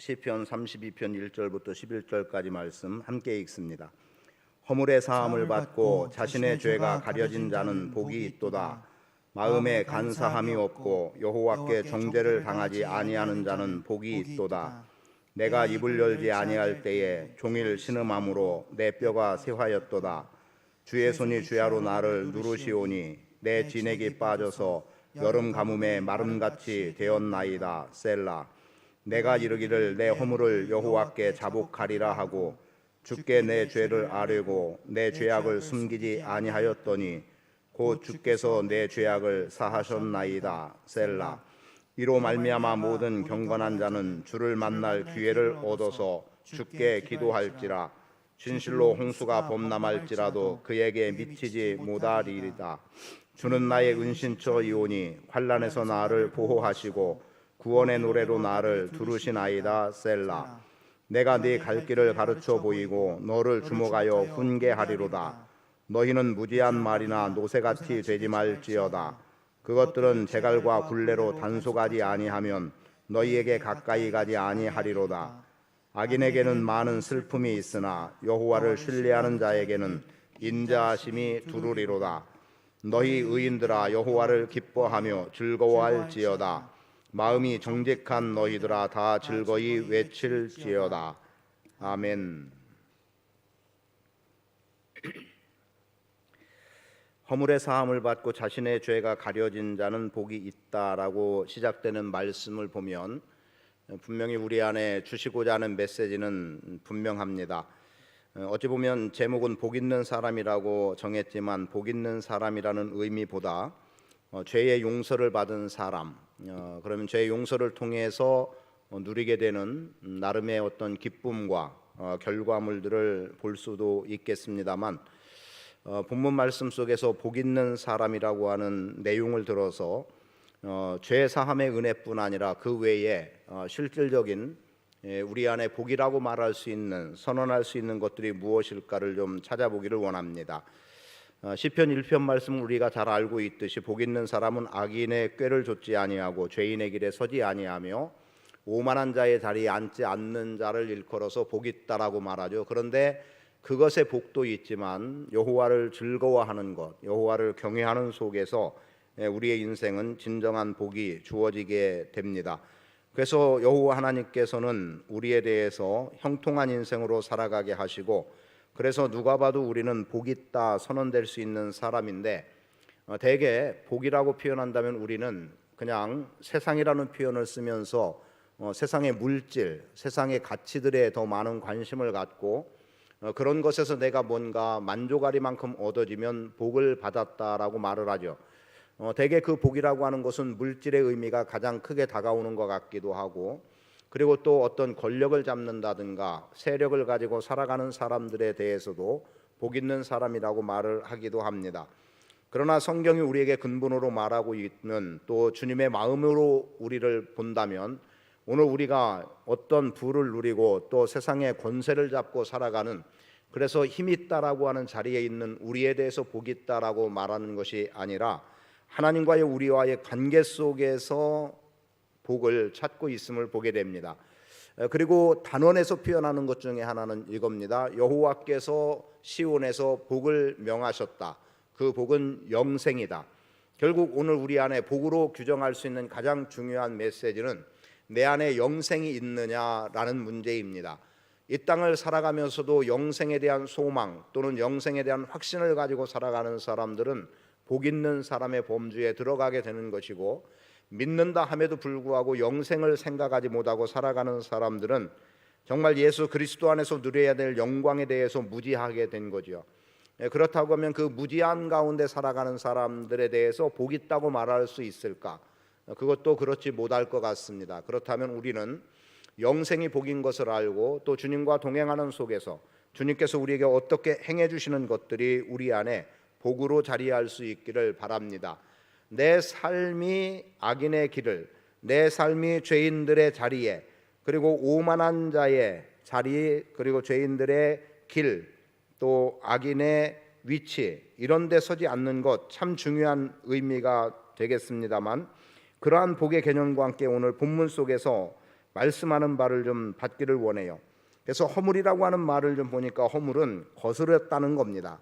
시편 32편 1절부터 11절까지 말씀 함께 읽습니다. 허물의 사함을 받고 자신의 죄가 가려진 자는 복이 있도다. 마음에 간사함이 없고 여호와께 정죄를 당하지 아니하는 자는 복이 있도다. 내가 입을 열지 아니할 때에 종일 신음함으로 내 뼈가 쇠하였도다. 주의 손이 주야로 나를 누르시오니 내 진액이 빠져서 여름 가뭄에 마름같이 되었나이다. 셀라. 내가 이르기를 내 허물을 여호와께 자복하리라 하고 주께 내 죄를 아뢰고 내 죄악을 숨기지 아니하였더니 곧 주께서 내 죄악을 사하셨나이다. 셀라. 이로 말미암아 모든 경건한 자는 주를 만날 기회를 얻어서 주께 기도할지라. 진실로 홍수가 범람할지라도 그에게 미치지 못하리이다. 주는 나의 은신처이오니 환난에서 나를 보호하시고 구원의 노래로 나를 두르시나이다. 셀라. 내가 네 갈 길을 가르쳐 보이고 너를 주목하여 훈계하리로다. 너희는 무지한 말이나 노새같이 되지 말지어다. 그것들은 제갈과 굴레로 단속하지 아니하면 너희에게 가까이 가지 아니하리로다. 악인에게는 많은 슬픔이 있으나 여호와를 신뢰하는 자에게는 인자하심이 두루리로다. 너희 의인들아 여호와를 기뻐하며 즐거워할지어다. 마음이 정직한 너희들아 다 즐거이 외칠지어다. 아멘. 허물의 사함을 받고 자신의 죄가 가려진 자는 복이 있다라고 시작되는 말씀을 보면 분명히 우리 안에 주시고자 하는 메시지는 분명합니다. 어찌 보면 제목은 복 있는 사람이라고 정했지만 복 있는 사람이라는 의미보다 죄의 용서를 받은 사람, 그러면 죄의 용서를 통해서 누리게 되는 나름의 어떤 기쁨과 결과물들을 볼 수도 있겠습니다만 본문 말씀 속에서 복 있는 사람이라고 하는 내용을 들어서 죄 사함의 은혜뿐 아니라 그 외에 실질적인 우리 안에 복이라고 말할 수 있는, 선언할 수 있는 것들이 무엇일까를 좀 찾아보기를 원합니다. 시편 1편 말씀을 우리가 잘 알고 있듯이 복 있는 사람은 악인의 꾀를 좇지 아니하고 죄인의 길에 서지 아니하며 오만한 자의 자리에 앉지 않는 자를 일컬어서 복 있다라고 말하죠. 그런데 그것의 복도 있지만 여호와를 즐거워하는 것, 여호와를 경외하는 속에서 우리의 인생은 진정한 복이 주어지게 됩니다. 그래서 여호와 하나님께서는 우리에 대해서 형통한 인생으로 살아가게 하시고, 그래서 누가 봐도 우리는 복 있다 선언될 수 있는 사람인데, 대개 복이라고 표현한다면 우리는 그냥 세상이라는 표현을 쓰면서 세상의 물질, 세상의 가치들에 더 많은 관심을 갖고 그런 것에서 내가 뭔가 만족하리만큼 얻어지면 복을 받았다라고 말을 하죠. 대개 그 복이라고 하는 것은 물질의 의미가 가장 크게 다가오는 것 같기도 하고, 그리고 또 어떤 권력을 잡는다든가 세력을 가지고 살아가는 사람들에 대해서도 복 있는 사람이라고 말을 하기도 합니다. 그러나 성경이 우리에게 근본으로 말하고 있는, 또 주님의 마음으로 우리를 본다면 오늘 우리가 어떤 부를 누리고 또 세상의 권세를 잡고 살아가는, 그래서 힘 있다라고 하는 자리에 있는 우리에 대해서 복 있다라고 말하는 것이 아니라 하나님과의 우리와의 관계 속에서 복을 찾고 있음을 보게 됩니다. 그리고 단원에서 표현하는 것 중에 하나는 이겁니다. 여호와께서 시온에서 복을 명하셨다. 그 복은 영생이다. 결국 오늘 우리 안에 복으로 규정할 수 있는 가장 중요한 메시지는 내 안에 영생이 있느냐라는 문제입니다. 이 땅을 살아가면서도 영생에 대한 소망 또는 영생에 대한 확신을 가지고 살아가는 사람들은 복 있는 사람의 범주에 들어가게 되는 것이고, 믿는다 함에도 불구하고 영생을 생각하지 못하고 살아가는 사람들은 정말 예수 그리스도 안에서 누려야 될 영광에 대해서 무지하게 된 거죠. 그렇다고 하면 그 무지한 가운데 살아가는 사람들에 대해서 복 있다고 말할 수 있을까? 그것도 그렇지 못할 것 같습니다. 그렇다면 우리는 영생이 복인 것을 알고 또 주님과 동행하는 속에서 주님께서 우리에게 어떻게 행해 주시는 것들이 우리 안에 복으로 자리할 수 있기를 바랍니다. 내 삶이 악인의 길을, 내 삶이 죄인들의 자리에, 그리고 오만한 자의 자리, 그리고 죄인들의 길, 또 악인의 위치, 이런 데 서지 않는 것 참 중요한 의미가 되겠습니다만, 그러한 복의 개념과 함께 오늘 본문 속에서 말씀하는 바를 좀 받기를 원해요. 그래서 허물이라고 하는 말을 좀 보니까 허물은 거스렸다는 겁니다.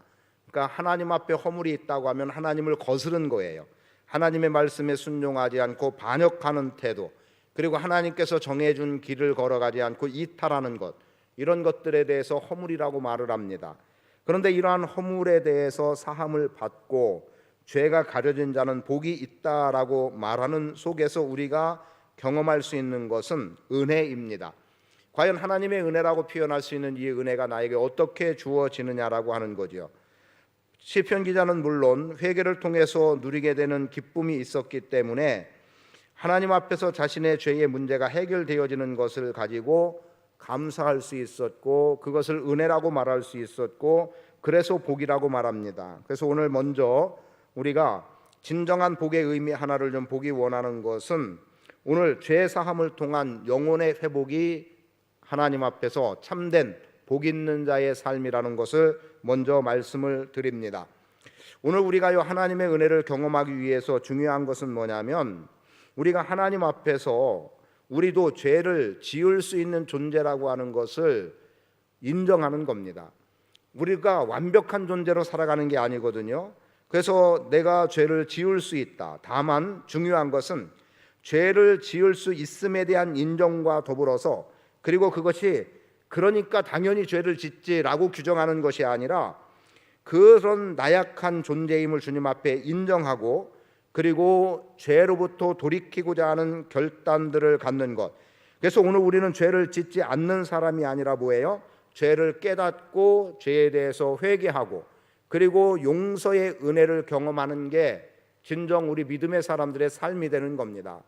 그러니까 하나님 앞에 허물이 있다고 하면 하나님을 거스른 거예요. 하나님의 말씀에 순종하지 않고 반역하는 태도, 그리고 하나님께서 정해준 길을 걸어가지 않고 이탈하는 것, 이런 것들에 대해서 허물이라고 말을 합니다. 그런데 이러한 허물에 대해서 사함을 받고 죄가 가려진 자는 복이 있다라고 말하는 속에서 우리가 경험할 수 있는 것은 은혜입니다. 과연 하나님의 은혜라고 표현할 수 있는 이 은혜가 나에게 어떻게 주어지느냐라고 하는 거죠. 시편 기자는 물론 회개를 통해서 누리게 되는 기쁨이 있었기 때문에 하나님 앞에서 자신의 죄의 문제가 해결되어지는 것을 가지고 감사할 수 있었고, 그것을 은혜라고 말할 수 있었고, 그래서 복이라고 말합니다. 그래서 오늘 먼저 우리가 진정한 복의 의미 하나를 좀 보기 원하는 것은, 오늘 죄 사함을 통한 영혼의 회복이 하나님 앞에서 참된 복 있는 자의 삶이라는 것을 먼저 말씀을 드립니다. 오늘 우리가 하나님의 은혜를 경험하기 위해서 중요한 것은 뭐냐면, 우리가 하나님 앞에서 우리도 죄를 지을 수 있는 존재라고 하는 것을 인정하는 겁니다. 우리가 완벽한 존재로 살아가는 게 아니거든요. 그래서 내가 죄를 지을 수 있다. 다만 중요한 것은 죄를 지을 수 있음에 대한 인정과 더불어서, 그리고 그것이 그러니까 당연히 죄를 짓지라고 규정하는 것이 아니라 그런 나약한 존재임을 주님 앞에 인정하고, 그리고 죄로부터 돌이키고자 하는 결단들을 갖는 것. 그래서 오늘 우리는 죄를 짓지 않는 사람이 아니라 뭐예요? 죄를 깨닫고 죄에 대해서 회개하고, 그리고 용서의 은혜를 경험하는 게 진정 우리 믿음의 사람들의 삶이 되는 겁니다.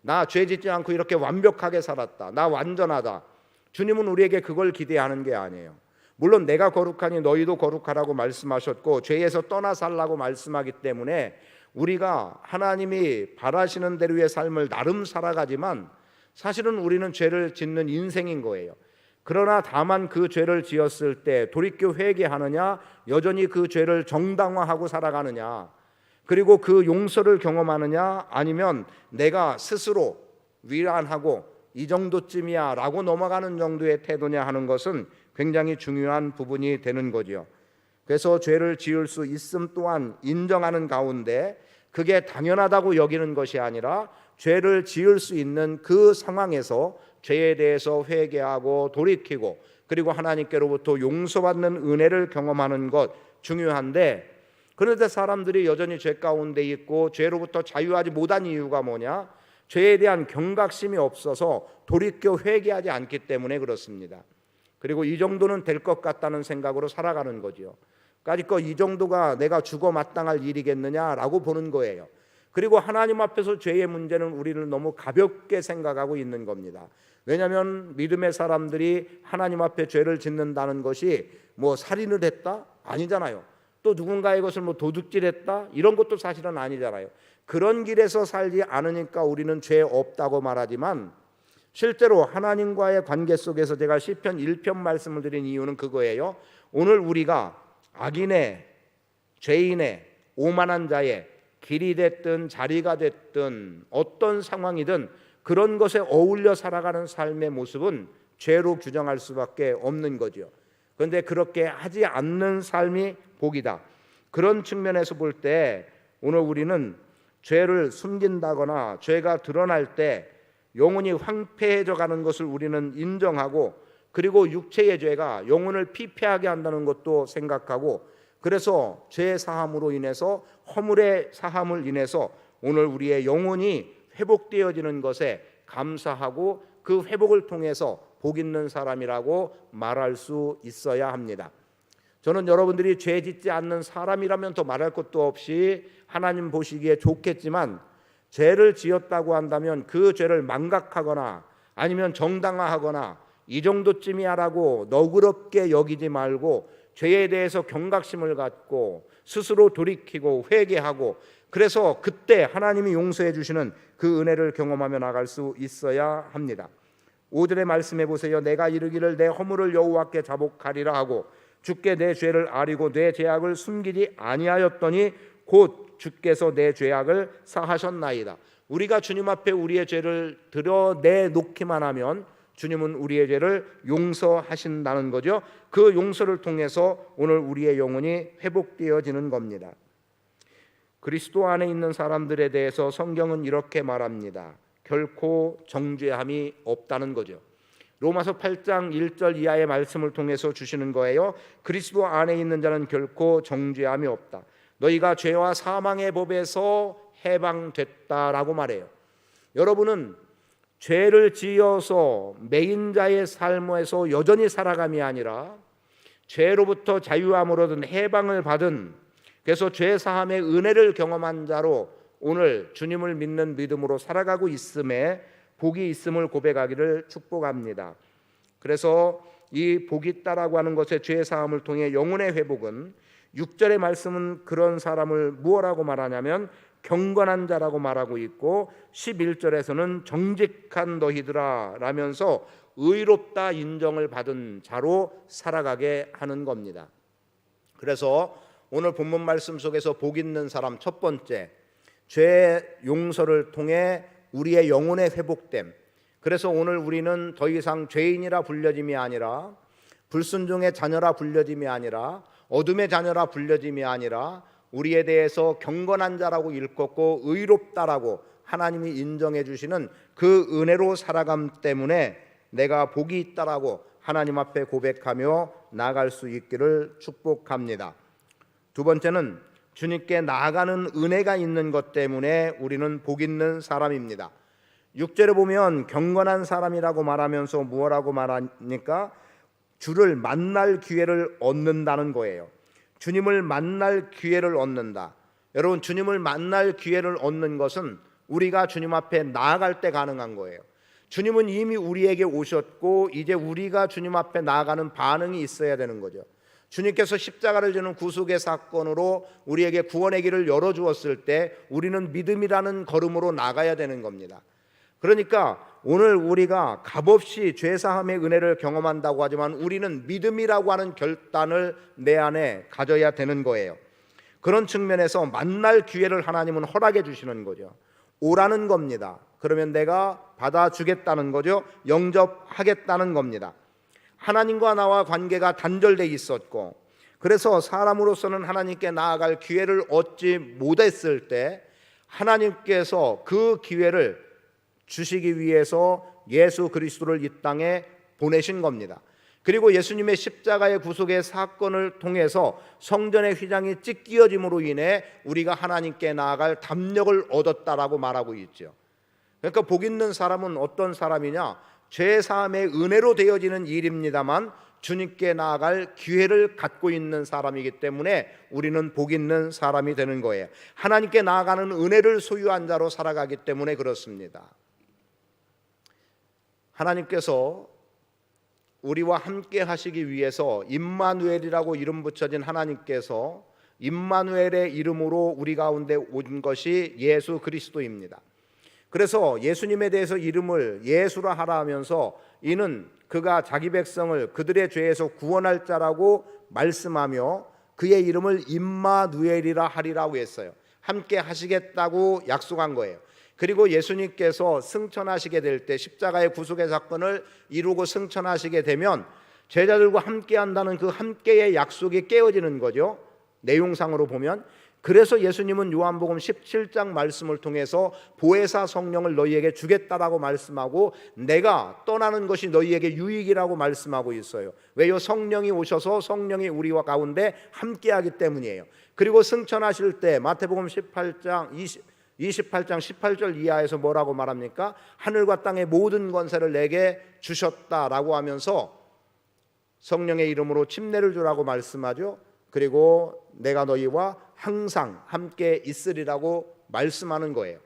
나 죄 짓지 않고 이렇게 완벽하게 살았다, 나 완전하다. 주님은 우리에게 그걸 기대하는 게 아니에요. 물론 내가 거룩하니 너희도 거룩하라고 말씀하셨고 죄에서 떠나 살라고 말씀하기 때문에 우리가 하나님이 바라시는 대로의 삶을 나름 살아가지만 사실은 우리는 죄를 짓는 인생인 거예요. 그러나 다만 그 죄를 지었을 때 돌이켜 회개하느냐, 여전히 그 죄를 정당화하고 살아가느냐, 그리고 그 용서를 경험하느냐, 아니면 내가 스스로 위안하고 이 정도쯤이야 라고 넘어가는 정도의 태도냐 하는 것은 굉장히 중요한 부분이 되는 거죠. 그래서 죄를 지을 수 있음 또한 인정하는 가운데 그게 당연하다고 여기는 것이 아니라 죄를 지을 수 있는 그 상황에서 죄에 대해서 회개하고 돌이키고, 그리고 하나님께로부터 용서받는 은혜를 경험하는 것 중요한데, 그런데 사람들이 여전히 죄 가운데 있고 죄로부터 자유하지 못한 이유가 뭐냐? 죄에 대한 경각심이 없어서 돌이켜 회개하지 않기 때문에 그렇습니다. 그리고 이 정도는 될 것 같다는 생각으로 살아가는 거죠. 까짓거 이 정도가 내가 죽어 마땅할 일이겠느냐라고 보는 거예요. 그리고 하나님 앞에서 죄의 문제는 우리를 너무 가볍게 생각하고 있는 겁니다. 왜냐하면 믿음의 사람들이 하나님 앞에 죄를 짓는다는 것이 뭐 살인을 했다? 아니잖아요. 또 누군가의 것을 뭐 도둑질했다? 이런 것도 사실은 아니잖아요. 그런 길에서 살지 않으니까 우리는 죄 없다고 말하지만, 실제로 하나님과의 관계 속에서 제가 시편 1편 말씀을 드린 이유는 그거예요. 오늘 우리가 악인의, 죄인의, 오만한 자의 길이 됐든 자리가 됐든 어떤 상황이든 그런 것에 어울려 살아가는 삶의 모습은 죄로 규정할 수밖에 없는 거죠. 그런데 그렇게 하지 않는 삶이 복이다. 그런 측면에서 볼 때 오늘 우리는 죄를 숨긴다거나 죄가 드러날 때 영혼이 황폐해져 가는 것을 우리는 인정하고, 그리고 육체의 죄가 영혼을 피폐하게 한다는 것도 생각하고, 그래서 죄 사함으로 인해서, 허물의 사함을 인해서 오늘 우리의 영혼이 회복되어지는 것에 감사하고 그 회복을 통해서 복 있는 사람이라고 말할 수 있어야 합니다. 저는 여러분들이 죄 짓지 않는 사람이라면 더 말할 것도 없이 하나님 보시기에 좋겠지만, 죄를 지었다고 한다면 그 죄를 망각하거나 아니면 정당화하거나 이 정도쯤이야라고 너그럽게 여기지 말고 죄에 대해서 경각심을 갖고 스스로 돌이키고 회개하고, 그래서 그때 하나님이 용서해 주시는 그 은혜를 경험하며 나갈 수 있어야 합니다. 5절의 말씀해 보세요. 내가 이르기를 내 허물을 여호와께 자복하리라 하고 주께 내 죄를 아리고 내 죄악을 숨기지 아니하였더니 곧 주께서 내 죄악을 사하셨나이다. 우리가 주님 앞에 우리의 죄를 드러내놓기만 하면 주님은 우리의 죄를 용서하신다는 거죠. 그 용서를 통해서 오늘 우리의 영혼이 회복되어지는 겁니다. 그리스도 안에 있는 사람들에 대해서 성경은 이렇게 말합니다. 결코 정죄함이 없다는 거죠. 로마서 8장 1절 이하의 말씀을 통해서 주시는 거예요. 그리스도 안에 있는 자는 결코 정죄함이 없다. 너희가 죄와 사망의 법에서 해방됐다라고 말해요. 여러분은 죄를 지어서 매인자의 삶에서 여전히 살아감이 아니라 죄로부터 자유함을 얻은 해방을 받은, 그래서 죄 사함의 은혜를 경험한 자로 오늘 주님을 믿는 믿음으로 살아가고 있음에 복이 있음을 고백하기를 축복합니다. 그래서 이 복이 있다라고 하는 것의 죄 사함을 통해 영혼의 회복은 6절의 말씀은 그런 사람을 무엇라고 말하냐면 경건한 자라고 말하고 있고 11절에서는 정직한 너희들아 라면서 의롭다 인정을 받은 자로 살아가게 하는 겁니다. 그래서 오늘 본문 말씀 속에서 복 있는 사람 첫 번째, 죄 용서를 통해 우리의 영혼의 회복됨. 그래서 오늘 우리는 더 이상 죄인이라 불려짐이 아니라, 불순종의 자녀라 불려짐이 아니라, 어둠의 자녀라 불려짐이 아니라 우리에 대해서 경건한 자라고 일컫고 의롭다라고 하나님이 인정해 주시는 그 은혜로 살아감 때문에 내가 복이 있다라고 하나님 앞에 고백하며 나아갈 수 있기를 축복합니다. 두 번째는 주님께 나아가는 은혜가 있는 것 때문에 우리는 복 있는 사람입니다. 6절에 보면 경건한 사람이라고 말하면서 무엇라고 말하니까 주를 만날 기회를 얻는다는 거예요. 주님을 만날 기회를 얻는다. 여러분, 주님을 만날 기회를 얻는 것은 우리가 주님 앞에 나아갈 때 가능한 거예요. 주님은 이미 우리에게 오셨고 이제 우리가 주님 앞에 나아가는 반응이 있어야 되는 거죠. 주님께서 십자가를 지는 구속의 사건으로 우리에게 구원의 길을 열어주었을 때 우리는 믿음이라는 걸음으로 나가야 되는 겁니다. 그러니까 오늘 우리가 값없이 죄사함의 은혜를 경험한다고 하지만 우리는 믿음이라고 하는 결단을 내 안에 가져야 되는 거예요. 그런 측면에서 만날 기회를 하나님은 허락해 주시는 거죠. 오라는 겁니다. 그러면 내가 받아주겠다는 거죠. 영접하겠다는 겁니다. 하나님과 나와 관계가 단절돼 있었고, 그래서 사람으로서는 하나님께 나아갈 기회를 얻지 못했을 때 하나님께서 그 기회를 주시기 위해서 예수 그리스도를 이 땅에 보내신 겁니다. 그리고 예수님의 십자가의 구속의 사건을 통해서 성전의 휘장이 찢겨짐으로 인해 우리가 하나님께 나아갈 담력을 얻었다라고 말하고 있죠. 그러니까 복 있는 사람은 어떤 사람이냐? 죄 사함의 은혜로 되어지는 일입니다만 주님께 나아갈 기회를 갖고 있는 사람이기 때문에 우리는 복 있는 사람이 되는 거예요. 하나님께 나아가는 은혜를 소유한 자로 살아가기 때문에 그렇습니다. 하나님께서 우리와 함께 하시기 위해서 임마누엘이라고 이름 붙여진 하나님께서 임마누엘의 이름으로 우리 가운데 온 것이 예수 그리스도입니다. 그래서 예수님에 대해서 이름을 예수라 하라 하면서 이는 그가 자기 백성을 그들의 죄에서 구원할 자라고 말씀하며 그의 이름을 임마누엘이라 하리라고 했어요. 함께 하시겠다고 약속한 거예요. 그리고 예수님께서 승천하시게 될 때 십자가의 구속의 사건을 이루고 승천하시게 되면 제자들과 함께 한다는 그 함께의 약속이 깨어지는 거죠. 내용상으로 보면. 그래서 예수님은 요한복음 17장 말씀을 통해서 보혜사 성령을 너희에게 주겠다라고 말씀하고 내가 떠나는 것이 너희에게 유익이라고 말씀하고 있어요. 왜요? 성령이 오셔서 성령이 우리와 가운데 함께하기 때문이에요. 그리고 승천하실 때 마태복음 28장 18절 이하에서 뭐라고 말합니까? 하늘과 땅의 모든 권세를 내게 주셨다라고 하면서 성령의 이름으로 침례를 주라고 말씀하죠. 그리고 내가 너희와 항상 함께 있으리라고 말씀하는 거예요.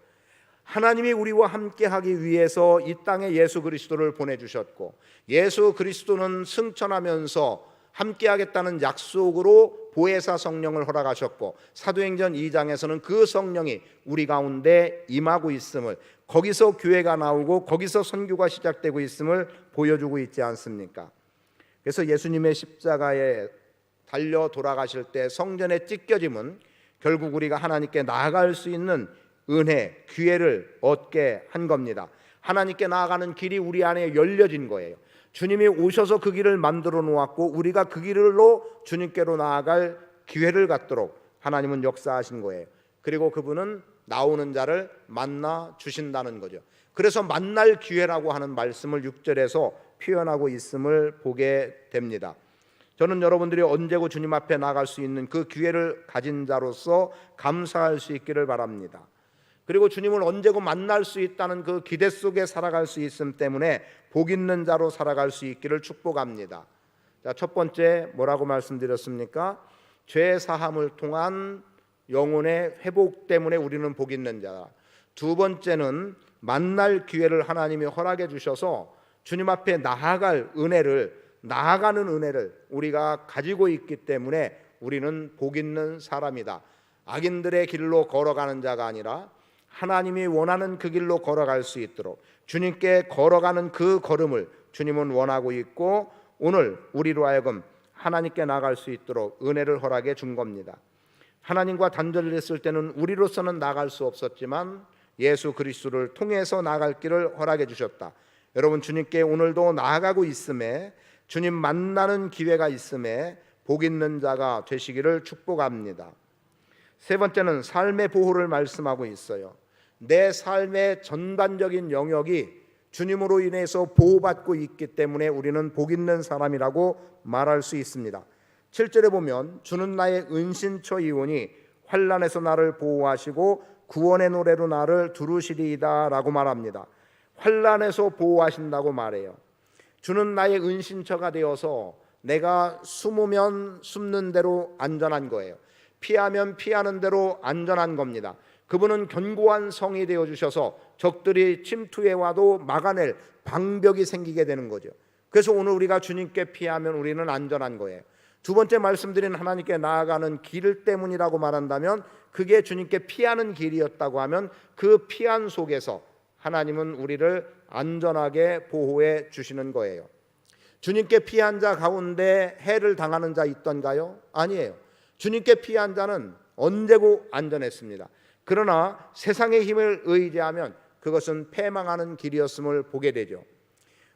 하나님이 우리와 함께 하기 위해서 이 땅에 예수 그리스도를 보내주셨고 예수 그리스도는 승천하면서 함께 하겠다는 약속으로 보혜사 성령을 허락하셨고 사도행전 2장에서는 그 성령이 우리 가운데 임하고 있음을, 거기서 교회가 나오고 거기서 선교가 시작되고 있음을 보여주고 있지 않습니까? 그래서 예수님의 십자가에 달려 돌아가실 때 성전의 찢겨짐은 결국 우리가 하나님께 나아갈 수 있는 은혜, 기회를 얻게 한 겁니다. 하나님께 나아가는 길이 우리 안에 열려진 거예요. 주님이 오셔서 그 길을 만들어 놓았고 우리가 그 길로 주님께로 나아갈 기회를 갖도록 하나님은 역사하신 거예요. 그리고 그분은 나오는 자를 만나 주신다는 거죠. 그래서 만날 기회라고 하는 말씀을 6절에서 표현하고 있음을 보게 됩니다. 저는 여러분들이 언제고 주님 앞에 나갈 수 있는 그 기회를 가진 자로서 감사할 수 있기를 바랍니다. 그리고 주님을 언제고 만날 수 있다는 그 기대 속에 살아갈 수 있음 때문에 복 있는 자로 살아갈 수 있기를 축복합니다. 자, 첫 번째 뭐라고 말씀드렸습니까? 죄 사함을 통한 영혼의 회복 때문에 우리는 복 있는 자. 두 번째는 만날 기회를 하나님이 허락해 주셔서 주님 앞에 나아가는 은혜를 우리가 가지고 있기 때문에 우리는 복 있는 사람이다. 악인들의 길로 걸어가는 자가 아니라 하나님이 원하는 그 길로 걸어갈 수 있도록 주님께 걸어가는 그 걸음을 주님은 원하고 있고 오늘 우리로 하여금 하나님께 나갈 수 있도록 은혜를 허락해 준 겁니다. 하나님과 단절을 했을 때는 우리로서는 나갈 수 없었지만 예수 그리스도를 통해서 나갈 길을 허락해 주셨다. 여러분 주님께 오늘도 나아가고 있음에 주님 만나는 기회가 있음에 복 있는 자가 되시기를 축복합니다. 세 번째는 삶의 보호를 말씀하고 있어요. 내 삶의 전반적인 영역이 주님으로 인해서 보호받고 있기 때문에 우리는 복 있는 사람이라고 말할 수 있습니다. 7절에 보면 주는 나의 은신처이오니 환난에서 나를 보호하시고 구원의 노래로 나를 두르시리이다 라고 말합니다. 환난에서 보호하신다고 말해요. 주는 나의 은신처가 되어서 내가 숨으면 숨는 대로 안전한 거예요. 피하면 피하는 대로 안전한 겁니다. 그분은 견고한 성이 되어주셔서 적들이 침투해 와도 막아낼 방벽이 생기게 되는 거죠. 그래서 오늘 우리가 주님께 피하면 우리는 안전한 거예요. 두 번째 말씀드린 하나님께 나아가는 길 때문이라고 말한다면 그게 주님께 피하는 길이었다고 하면 그 피한 속에서 하나님은 우리를 안전하게 보호해 주시는 거예요. 주님께 피한 자 가운데 해를 당하는 자 있던가요? 아니에요. 주님께 피한 자는 언제고 안전했습니다. 그러나 세상의 힘을 의지하면 그것은 패망하는 길이었음을 보게 되죠.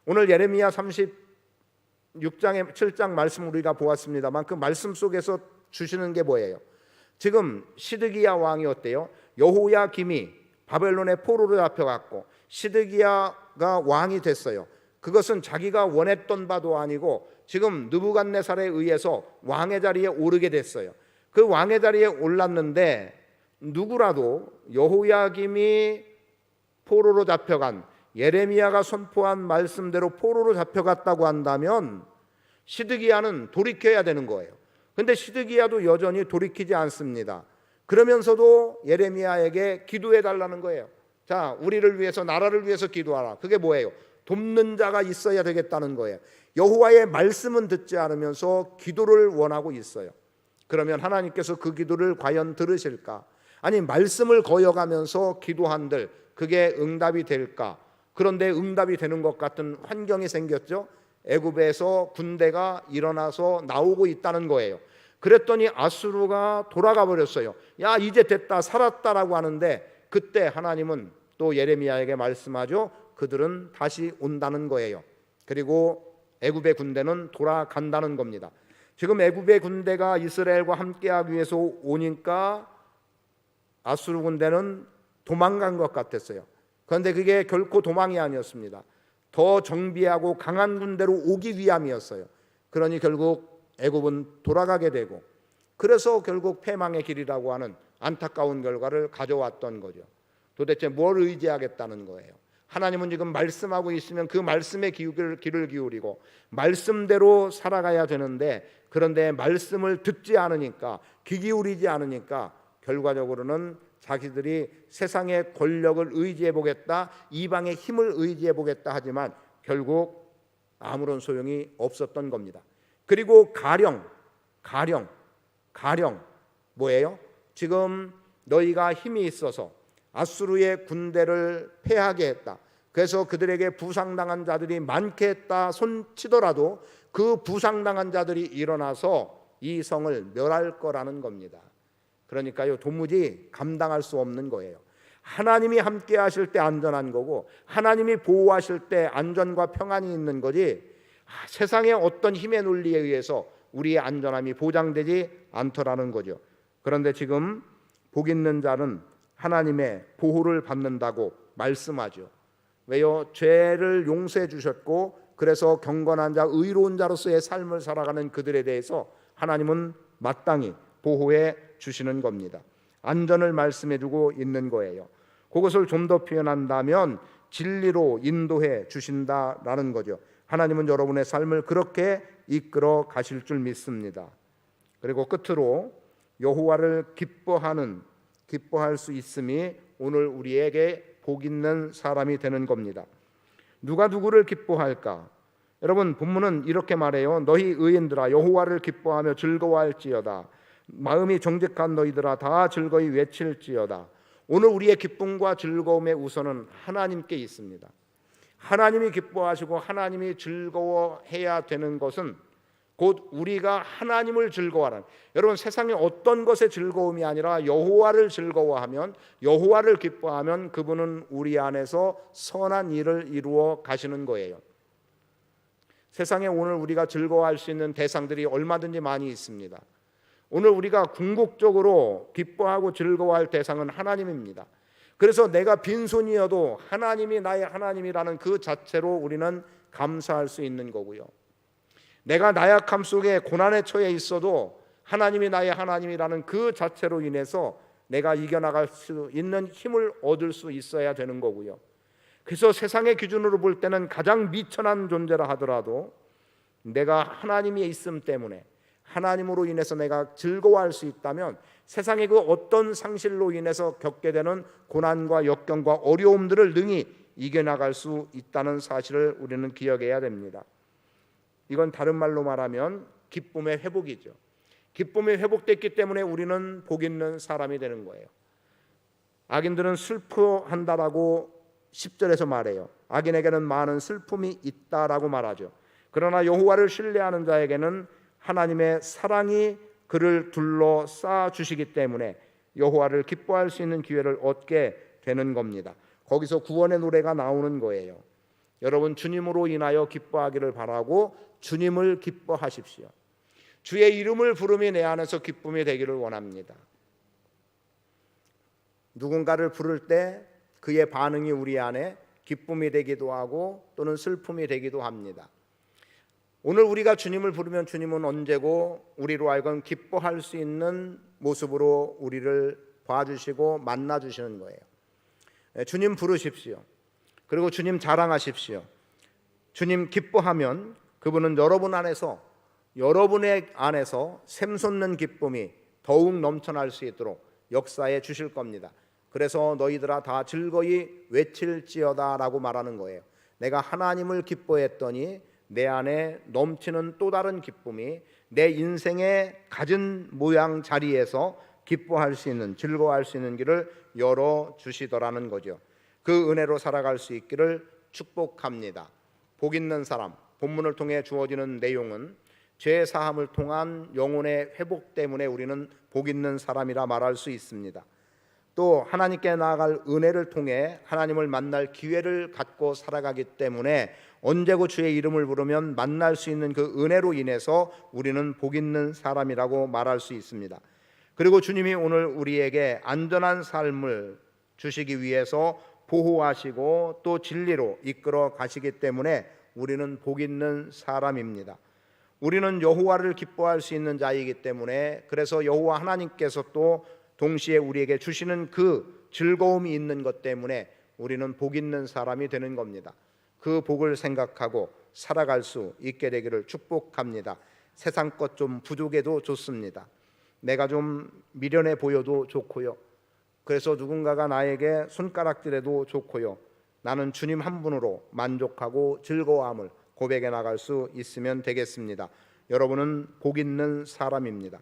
오늘 예레미야 36장에 7장 말씀 우리가 보았습니다만 그 말씀 속에서 주시는 게 뭐예요? 지금 시드기야 왕이 어때요? 여호야김이 바벨론의 포로로 잡혀갔고 시드기야가 왕이 됐어요. 그것은 자기가 원했던 바도 아니고 지금 느부갓네살에 의해서 왕의 자리에 오르게 됐어요. 그 왕의 자리에 올랐는데 누구라도 여호야김이 포로로 잡혀간 예레미야가 선포한 말씀대로 포로로 잡혀갔다고 한다면 시드기야는 돌이켜야 되는 거예요. 그런데 시드기야도 여전히 돌이키지 않습니다. 그러면서도 예레미야에게 기도해 달라는 거예요. 자, 우리를 위해서 나라를 위해서 기도하라. 그게 뭐예요? 돕는 자가 있어야 되겠다는 거예요. 여호와의 말씀은 듣지 않으면서 기도를 원하고 있어요. 그러면 하나님께서 그 기도를 과연 들으실까? 아니 말씀을 거역하면서 기도한들 그게 응답이 될까? 그런데 응답이 되는 것 같은 환경이 생겼죠. 애굽에서 군대가 일어나서 나오고 있다는 거예요. 그랬더니 아수르가 돌아가 버렸어요. 야 이제 됐다 살았다라고 하는데 그때 하나님은 또 예레미야에게 말씀하죠. 그들은 다시 온다는 거예요. 그리고 애굽의 군대는 돌아간다는 겁니다. 지금 애굽의 군대가 이스라엘과 함께하기 위해서 오니까 아수르 군대는 도망간 것 같았어요. 그런데 그게 결코 도망이 아니었습니다. 더 정비하고 강한 군대로 오기 위함이었어요. 그러니 결국 애굽은 돌아가게 되고 그래서 결국 패망의 길이라고 하는 안타까운 결과를 가져왔던 거죠. 도대체 뭘 의지하겠다는 거예요. 하나님은 지금 말씀하고 있으면 그 말씀에 귀를 기울이고 말씀대로 살아가야 되는데 그런데 말씀을 듣지 않으니까 귀 기울이지 않으니까 결과적으로는 자기들이 세상의 권력을 의지해 보겠다, 이방의 힘을 의지해 보겠다 하지만 결국 아무런 소용이 없었던 겁니다. 그리고 가령 뭐예요? 지금 너희가 힘이 있어서 아수르의 군대를 패하게 했다. 그래서 그들에게 부상당한 자들이 많게 했다 손치더라도 그 부상당한 자들이 일어나서 이 성을 멸할 거라는 겁니다. 그러니까요 도무지 감당할 수 없는 거예요. 하나님이 함께 하실 때 안전한 거고 하나님이 보호하실 때 안전과 평안이 있는 거지 세상의 어떤 힘의 논리에 의해서 우리의 안전함이 보장되지 않더라는 거죠. 그런데 지금 복 있는 자는 하나님의 보호를 받는다고 말씀하죠. 왜요? 죄를 용서해 주셨고 그래서 경건한 자, 의로운 자로서의 삶을 살아가는 그들에 대해서 하나님은 마땅히 보호해 주시는 겁니다. 안전을 말씀해 주고 있는 거예요. 그것을 좀 더 표현한다면 진리로 인도해 주신다라는 거죠. 하나님은 여러분의 삶을 그렇게 이끌어 가실 줄 믿습니다. 그리고 끝으로 여호와를 기뻐할 수 있음이 오늘 우리에게 복 있는 사람이 되는 겁니다. 누가 누구를 기뻐할까? 여러분 본문은 이렇게 말해요. 너희 의인들아 여호와를 기뻐하며 즐거워할지어다. 마음이 정직한 너희들아 다 즐거이 외칠지어다. 오늘 우리의 기쁨과 즐거움의 우선은 하나님께 있습니다. 하나님이 기뻐하시고 하나님이 즐거워해야 되는 것은 곧 우리가 하나님을 즐거워하는, 여러분 세상의 어떤 것의 즐거움이 아니라 여호와를 즐거워하면, 여호와를 기뻐하면 그분은 우리 안에서 선한 일을 이루어 가시는 거예요. 세상에 오늘 우리가 즐거워할 수 있는 대상들이 얼마든지 많이 있습니다. 오늘 우리가 궁극적으로 기뻐하고 즐거워할 대상은 하나님입니다. 그래서 내가 빈손이어도 하나님이 나의 하나님이라는 그 자체로 우리는 감사할 수 있는 거고요. 내가 나약함 속에 고난에 처해 있어도 하나님이 나의 하나님이라는 그 자체로 인해서 내가 이겨나갈 수 있는 힘을 얻을 수 있어야 되는 거고요. 그래서 세상의 기준으로 볼 때는 가장 미천한 존재라 하더라도 내가 하나님이 있음 때문에 하나님으로 인해서 내가 즐거워할 수 있다면 세상의 그 어떤 상실로 인해서 겪게 되는 고난과 역경과 어려움들을 능히 이겨나갈 수 있다는 사실을 우리는 기억해야 됩니다. 이건 다른 말로 말하면 기쁨의 회복이죠. 기쁨이 회복됐기 때문에 우리는 복 있는 사람이 되는 거예요. 악인들은 슬퍼한다라고 10절에서 말해요. 악인에게는 많은 슬픔이 있다라고 말하죠. 그러나 여호와를 신뢰하는 자에게는 하나님의 사랑이 그를 둘러싸 주시기 때문에 여호와를 기뻐할 수 있는 기회를 얻게 되는 겁니다. 거기서 구원의 노래가 나오는 거예요. 여러분 주님으로 인하여 기뻐하기를 바라고 주님을 기뻐하십시오. 주의 이름을 부름이 내 안에서 기쁨이 되기를 원합니다. 누군가를 부를 때 그의 반응이 우리 안에 기쁨이 되기도 하고 또는 슬픔이 되기도 합니다. 오늘 우리가 주님을 부르면 주님은 언제고 우리로 하여금 기뻐할 수 있는 모습으로 우리를 봐주시고 만나주시는 거예요. 주님 부르십시오. 그리고 주님 자랑하십시오. 주님 기뻐하면 그분은 여러분의 안에서 샘솟는 기쁨이 더욱 넘쳐날 수 있도록 역사해 주실 겁니다. 그래서 너희들아 다 즐거이 외칠지어다 라고 말하는 거예요. 내가 하나님을 기뻐했더니 내 안에 넘치는 또 다른 기쁨이 내 인생의 가진 모양 자리에서 기뻐할 수 있는, 즐거워할 수 있는 길을 열어주시더라는 거죠. 그 은혜로 살아갈 수 있기를 축복합니다. 복 있는 사람, 본문을 통해 주어지는 내용은 죄 사함을 통한 영혼의 회복 때문에 우리는 복 있는 사람이라 말할 수 있습니다. 또 하나님께 나아갈 은혜를 통해 하나님을 만날 기회를 갖고 살아가기 때문에 언제고 주의 이름을 부르면 만날 수 있는 그 은혜로 인해서 우리는 복 있는 사람이라고 말할 수 있습니다. 그리고 주님이 오늘 우리에게 안전한 삶을 주시기 위해서 보호하시고 또 진리로 이끌어 가시기 때문에 우리는 복 있는 사람입니다. 우리는 여호와를 기뻐할 수 있는 자이기 때문에 그래서 여호와 하나님께서 또 동시에 우리에게 주시는 그 즐거움이 있는 것 때문에 우리는 복 있는 사람이 되는 겁니다. 그 복을 생각하고 살아갈 수 있게 되기를 축복합니다. 세상 것 좀 부족해도 좋습니다. 내가 좀 미련해 보여도 좋고요. 그래서 누군가가 나에게 손가락질해도 좋고요. 나는 주님 한 분으로 만족하고 즐거움을 고백해 나갈 수 있으면 되겠습니다. 여러분은 복 있는 사람입니다.